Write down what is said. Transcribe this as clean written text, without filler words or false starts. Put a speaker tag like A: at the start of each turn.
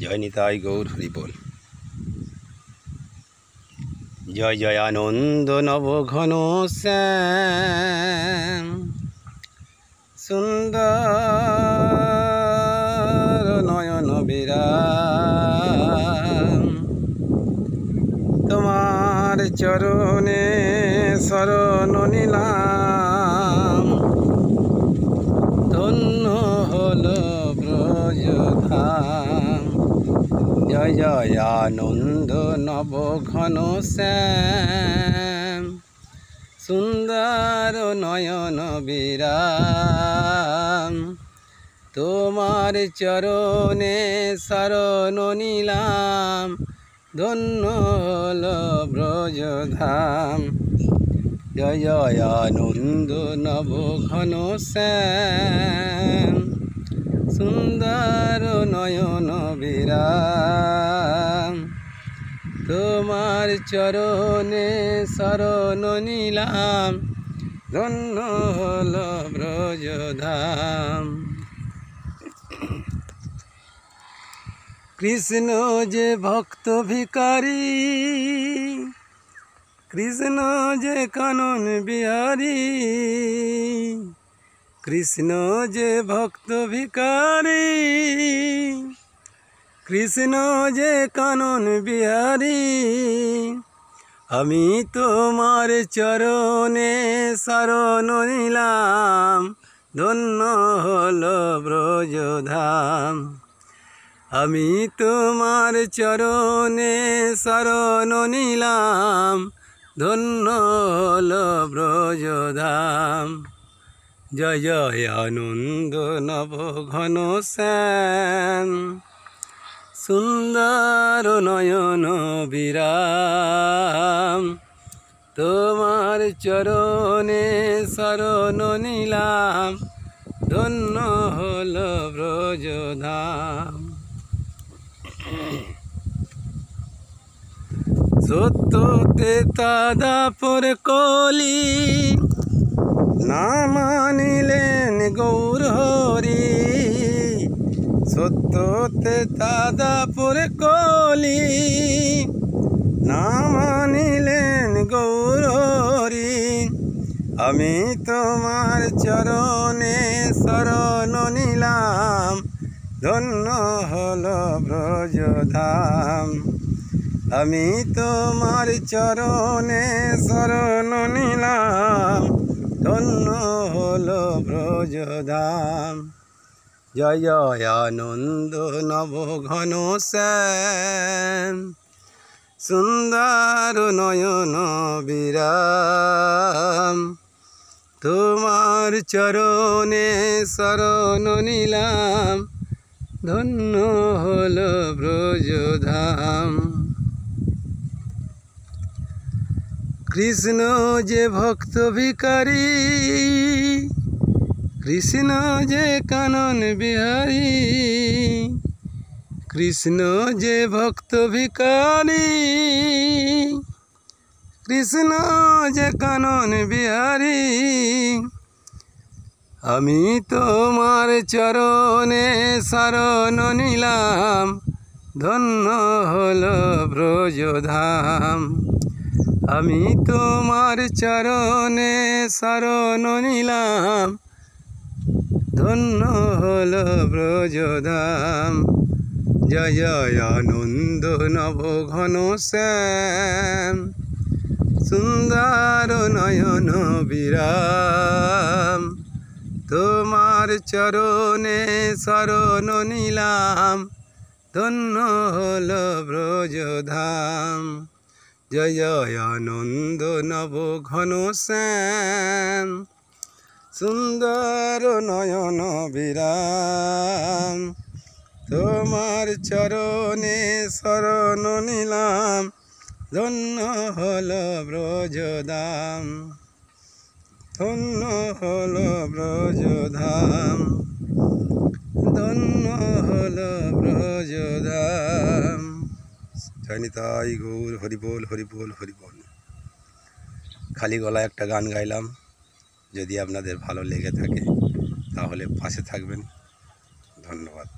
A: জয় নিতাই গৌর হরি বল। জয় জয় আনন্দ নব ঘন শ্যাম, সুন্দর নয়ন বিরাম। তোমার চরণে শরণ নিলাম, ধন্য হলো ব্রজধাম। জয় জয় আনন্দ নব ঘন শ্যাম, সুন্দর নয়ন বিরাম। তোমার চরণে শরণ নিলাম, ধন্য হলো ব্রজধাম। জয় জয় আনন্দ নব ঘন শ্যাম, সুন্দর নয়ন বিরাম। তোমার চরণে শরণ নিলাম, ধন্য হলো ব্রজধাম। কৃষ্ণ যে ভক্ত ভিখারি, কৃষ্ণ যে কানন বিহারী। কৃষ্ণ যে ভক্ত ভিখারি, কৃষ্ণ যে কানন বিহারী। আমি তোমার চরণে শরণ নিলাম, ধন্য হলো ব্রজধাম। আমি তোমার চরণে শরণ নিলাম, ধন্য হলো ব্রজধাম। জয় জয় আনন্দ নব ঘন শ্যাম, সুন্দর নয়ন বিরাম। তোমার চরণে শরণ নিলাম, ধন্য হলো ব্রজধাম। সত্য তেতা দাপর কলি, না মানিলেন গৌর হরি। সত্য তেতা দাপর কলি, না মানিলেন গৌর হরি। আমি তোমার চরণে শরণ নিলাম, ধন্য হলো ব্রজধাম। আমি তোমার চরণে শরণ নিলাম, ধন্য হলো ব্রজধাম। জয় জয় আনন্দ নব ঘন শ্যাম, সুন্দর নয়ন বিরাম। তোমার চরণে শরণ নিলাম, ধন্য হলো ব্রজধাম। কৃষ্ণ যে ভক্ত ভিখারি, কৃষ্ণ যে কানন বিহারী। কৃষ্ণ যে ভক্ত ভিখারি, কৃষ্ণ যে কানন বিহারী। আমি তোমার চরণে শরণ নিলাম, ধন্য হলো ব্রজধাম। আমি তোমার চরণে শরণ নিলাম, ধন্য হলো ব্রজধাম। জয় জয় আনন্দ নব ঘন শ্যাম, সুন্দর নয়ন বিরাম। তোমার চরণে শরণ নিলাম, ধন্য হলো ব্রজধাম। জয় জয় আনন্দ নব ঘন শ্যাম, সুন্দর নয়ন বিরাম। তোমার চরণে শরণ নিলাম, ধন্য হলো ব্রজধাম। ধন্য হলো ব্রজধাম, ধন্য হলো ব্রজধাম। জয় নিতাই গৌর হরি বল হরি বল হরি বল। খালি গলায় একটা গান গাইলাম, যদি আপনাদের ভালো লেগে থাকে তাহলে পাশে থাকবেন। ধন্যবাদ।